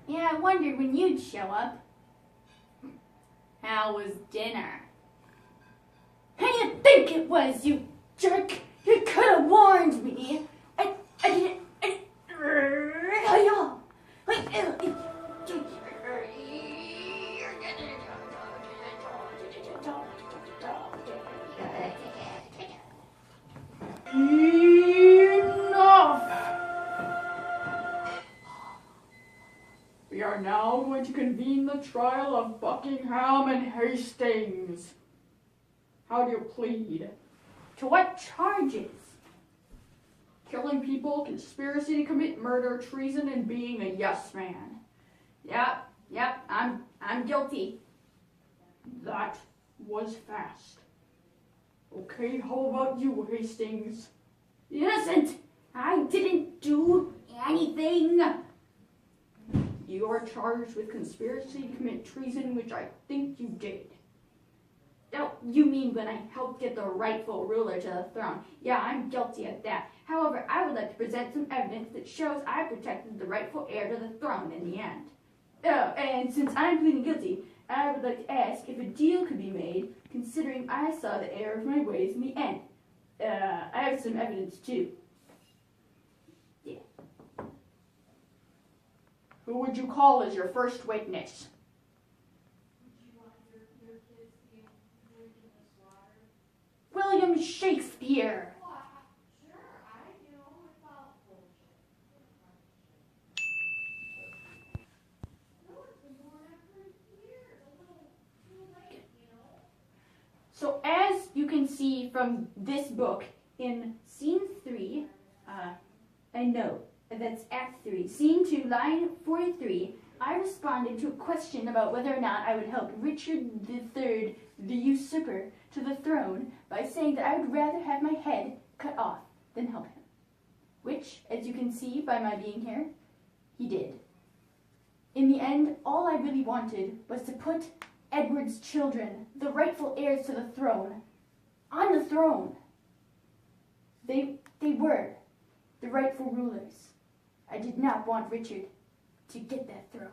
Yeah, I wondered when you'd show up. How was dinner? How do you think it was, you jerk? You could have warned me. I didn't. Enough! We are now going to convene the trial of Buckingham and Hastings. How do you plead? To what charges? Killing people, conspiracy to commit murder, treason, and being a yes man. Yep, I'm guilty. That was fast. Okay, how about you, Hastings? Innocent! I didn't do anything. You are charged with conspiracy to commit treason, which I think you did. Oh, you mean when I helped get the rightful ruler to the throne? Yeah, I'm guilty of that. However, I would like to present some evidence that shows I protected the rightful heir to the throne in the end. Oh, and since I'm pleading guilty, I would like to ask if a deal could be made, considering I saw the error of my ways in the end. I have some evidence too. Yeah. Who would you call as your first witness? William Shakespeare. So as you can see from this book, in scene 3, that's act 3, scene 2, line 43, I responded to a question about whether or not I would help Richard III, the usurper, to the throne by saying that I would rather have my head cut off than help him. Which, as you can see by my being here, he did. In the end, all I really wanted was to put Edward's children, the rightful heirs to the throne, on the throne. They were the rightful rulers. I did not want Richard to get that throne.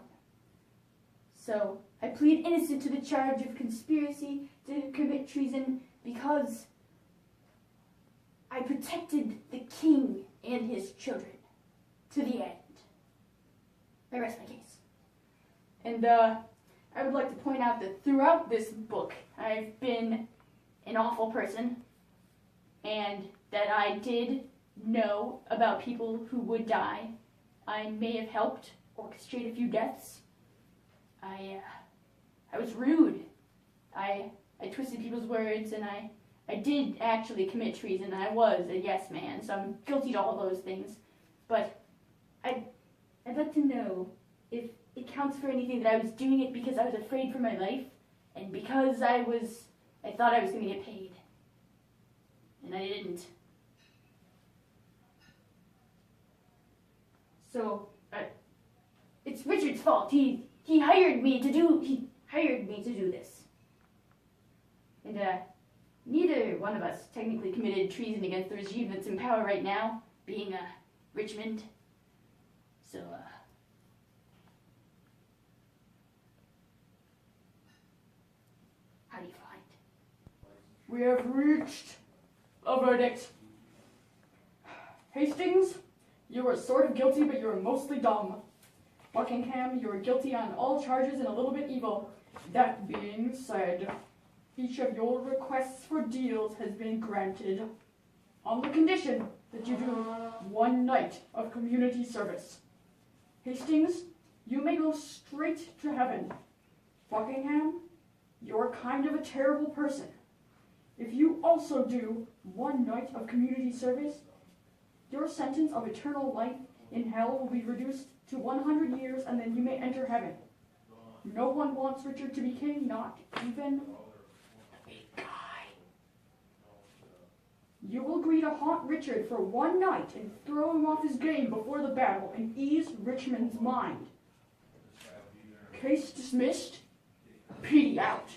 So I plead innocent to the charge of conspiracy to commit treason because I protected the king and his children to the end. I rest my case. And I would like to point out that throughout this book, I've been an awful person, and that I did know about people who would die. I may have helped orchestrate a few deaths. I was rude. I twisted people's words, and I did actually commit treason. I was a yes man, so I'm guilty to all those things. But I'd like to know if it counts for anything that I was doing it because I was afraid for my life, and because I thought I was going to get paid. And I didn't. So, it's Richard's fault. He hired me to do this. And neither one of us technically committed treason against the regime that's in power right now, being Richmond. So, how do you find? We have reached a verdict. Hastings, you are sort of guilty, but you are mostly dumb. Buckingham, you are guilty on all charges and a little bit evil. That being said, each of your requests for deals has been granted on the condition that you do 1 night of community service. Hastings, you may go straight to heaven. Buckingham, you're kind of a terrible person. If you also do 1 night of community service, your sentence of eternal life in hell will be reduced to 100 years, and then you may enter heaven. No one wants Richard to be king, not even the big guy. You will agree to haunt Richard for 1 night and throw him off his game before the battle and ease Richmond's mind. Case dismissed. Petey out.